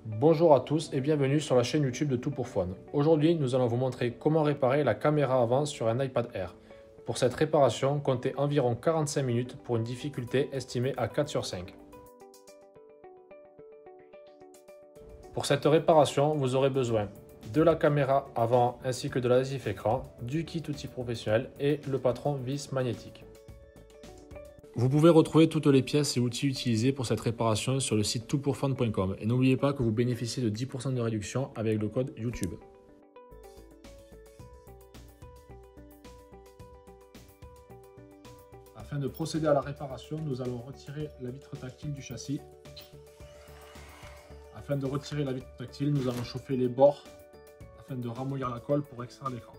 Bonjour à tous et bienvenue sur la chaîne YouTube de Tout pour Fun. Aujourd'hui, nous allons vous montrer comment réparer la caméra avant sur un iPad Air. Pour cette réparation, comptez environ 45 minutes pour une difficulté estimée à 4 sur 5. Pour cette réparation, vous aurez besoin de la caméra avant ainsi que de l'adhésif écran, du kit outil professionnel et le patron vis magnétique. Vous pouvez retrouver toutes les pièces et outils utilisés pour cette réparation sur le site toutpourfun.com et n'oubliez pas que vous bénéficiez de 10% de réduction avec le code YouTube. Afin de procéder à la réparation, nous allons retirer la vitre tactile du châssis. Afin de retirer la vitre tactile, nous allons chauffer les bords afin de ramollir la colle pour extraire l'écran.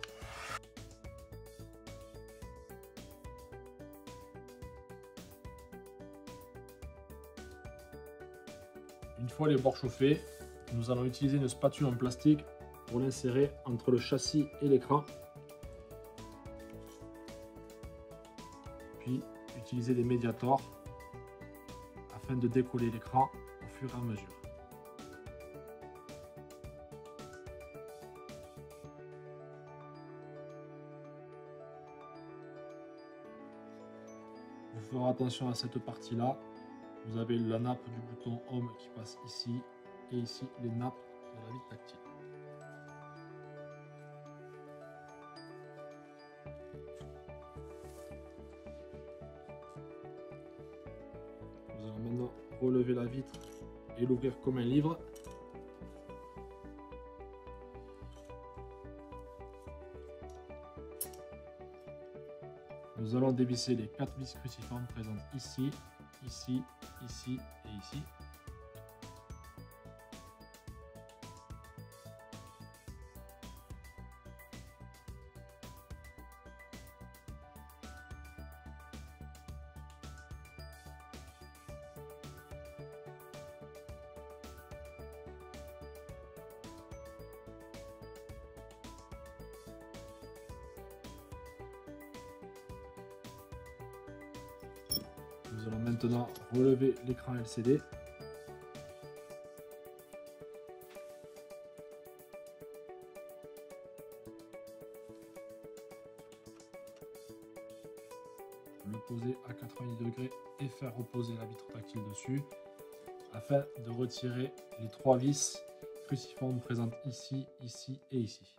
Une fois les bords chauffés, nous allons utiliser une spatule en plastique pour l'insérer entre le châssis et l'écran. Puis utiliser des médiators afin de décoller l'écran au fur et à mesure. Vous ferez attention à cette partie-là. Vous avez la nappe du bouton Home qui passe ici et ici les nappes de la vitre tactile. Nous allons maintenant relever la vitre et l'ouvrir comme un livre. Nous allons dévisser les 4 vis cruciformes présentes ici, ici, ici et ici. Nous allons maintenant relever l'écran LCD. Le poser à 90 degrés et faire reposer la vitre tactile dessus afin de retirer les 3 vis cruciformes présentes ici, ici et ici.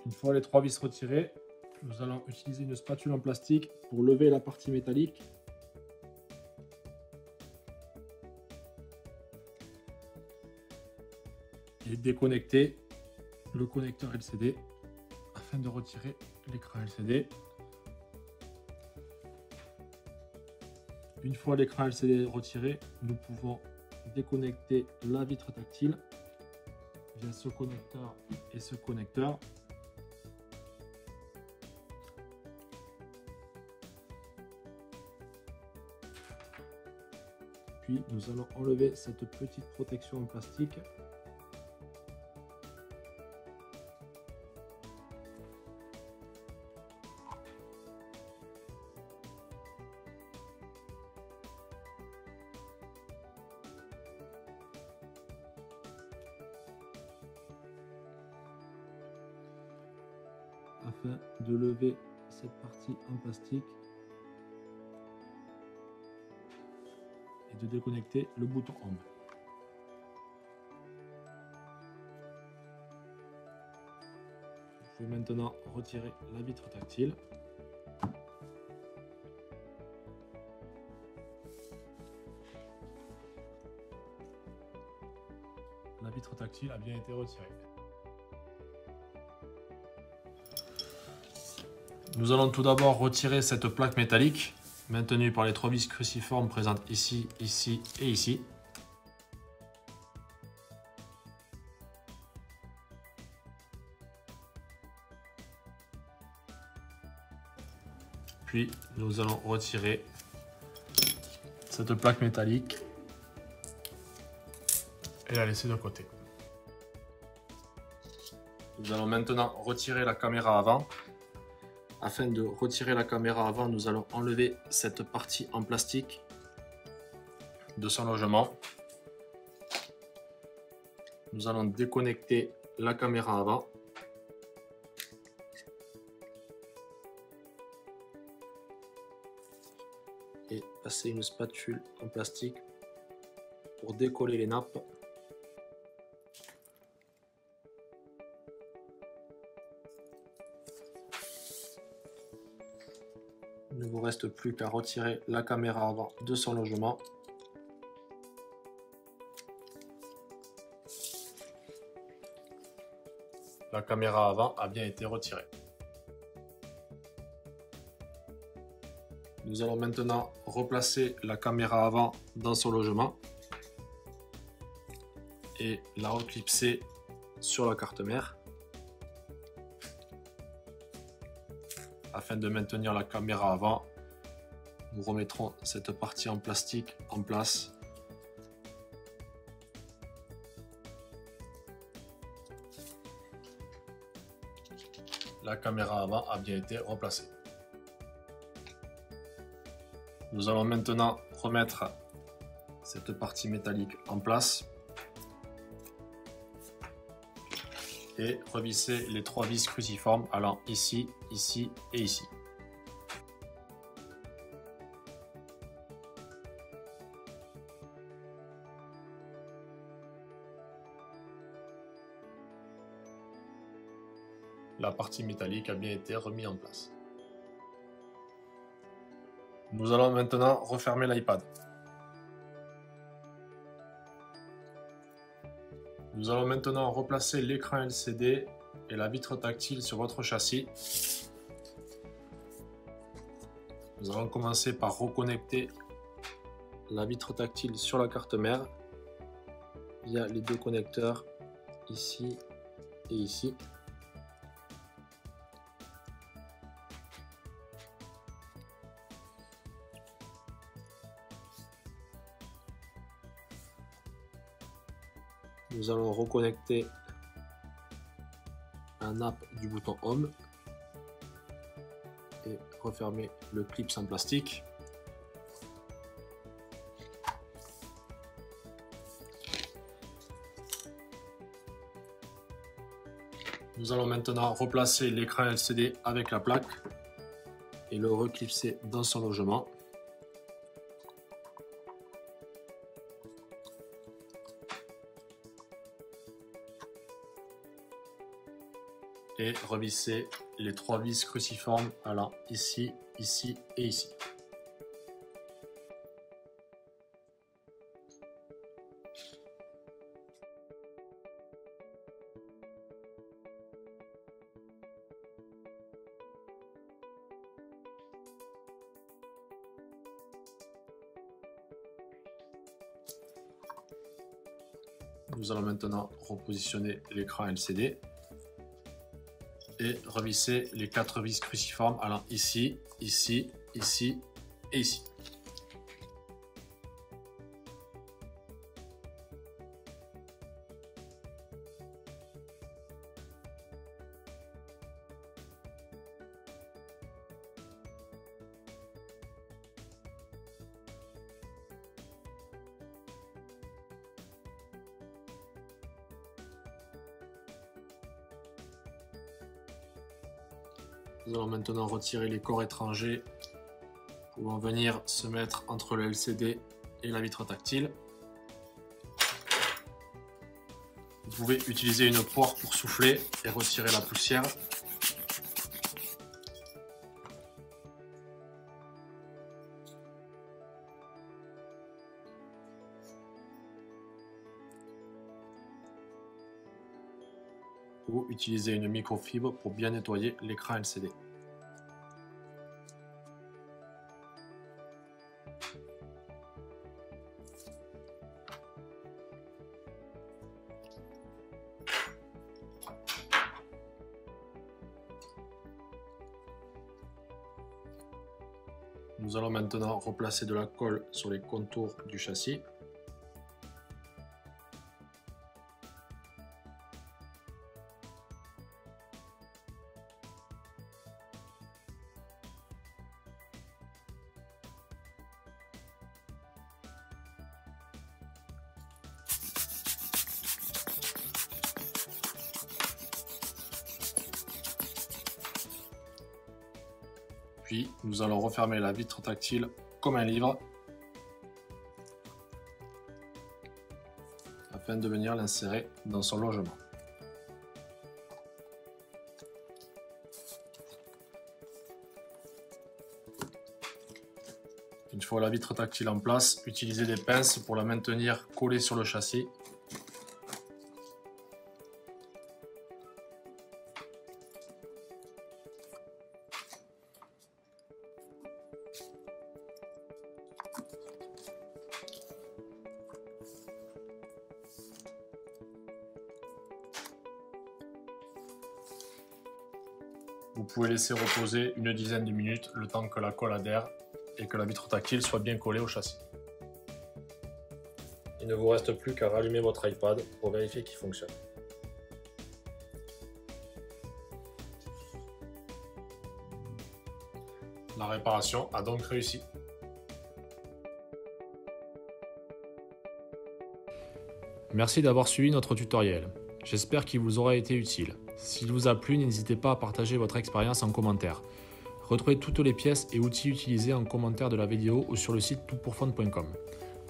Une fois les 3 vis retirées, nous allons utiliser une spatule en plastique pour lever la partie métallique. Et déconnecter le connecteur LCD afin de retirer l'écran LCD. Une fois l'écran LCD retiré, nous pouvons déconnecter la vitre tactile via ce connecteur et ce connecteur. Puis nous allons enlever cette petite protection en plastique. Afin de lever cette partie en plastique et de déconnecter le bouton Home. Je vais maintenant retirer la vitre tactile. La vitre tactile a bien été retirée. Nous allons tout d'abord retirer cette plaque métallique maintenue par les 3 vis cruciformes présentes ici, ici et ici. Puis nous allons retirer cette plaque métallique et la laisser de côté. Nous allons maintenant retirer la caméra avant. Afin de retirer la caméra avant, nous allons enlever cette partie en plastique de son logement. Nous allons déconnecter la caméra avant. Et passer une spatule en plastique pour décoller les nappes. Il ne vous reste plus qu'à retirer la caméra avant de son logement. La caméra avant a bien été retirée. Nous allons maintenant replacer la caméra avant dans son logement et la reclipser sur la carte mère. Afin de maintenir la caméra avant, nous remettrons cette partie en plastique en place. La caméra avant a bien été replacée. Nous allons maintenant remettre cette partie métallique en place et revisser les 3 vis cruciformes allant ici, ici et ici. La partie métallique a bien été remise en place. Nous allons maintenant refermer l'iPad. Nous allons maintenant replacer l'écran LCD et la vitre tactile sur votre châssis. Nous allons commencer par reconnecter la vitre tactile sur la carte mère via les 2 connecteurs ici et ici. Nous allons reconnecter un nappe du bouton Home et refermer le clip en plastique. Nous allons maintenant replacer l'écran LCD avec la plaque et le reclipser dans son logement. Et revisser les 3 vis cruciformes allant ici, ici et ici. Nous allons maintenant repositionner l'écran LCD et revisser les 4 vis cruciformes allant ici, ici, ici et ici. Nous allons maintenant retirer les corps étrangers pouvant venir se mettre entre le LCD et la vitre tactile. Vous pouvez utiliser une poire pour souffler et retirer la poussière. Ou utiliser une microfibre pour bien nettoyer l'écran LCD. Nous allons maintenant replacer de la colle sur les contours du châssis. Puis nous allons refermer la vitre tactile comme un livre afin de venir l'insérer dans son logement. Une fois la vitre tactile en place, utilisez des pinces pour la maintenir collée sur le châssis. Vous pouvez laisser reposer une dizaine de minutes le temps que la colle adhère et que la vitre tactile soit bien collée au châssis. Il ne vous reste plus qu'à rallumer votre iPad pour vérifier qu'il fonctionne. La réparation a donc réussi. Merci d'avoir suivi notre tutoriel. J'espère qu'il vous aura été utile. S'il vous a plu, n'hésitez pas à partager votre expérience en commentaire. Retrouvez toutes les pièces et outils utilisés en commentaire de la vidéo ou sur le site toutpourfun.com.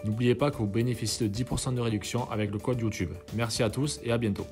N'oubliez pas que vous bénéficiez de 10% de réduction avec le code YouTube. Merci à tous et à bientôt.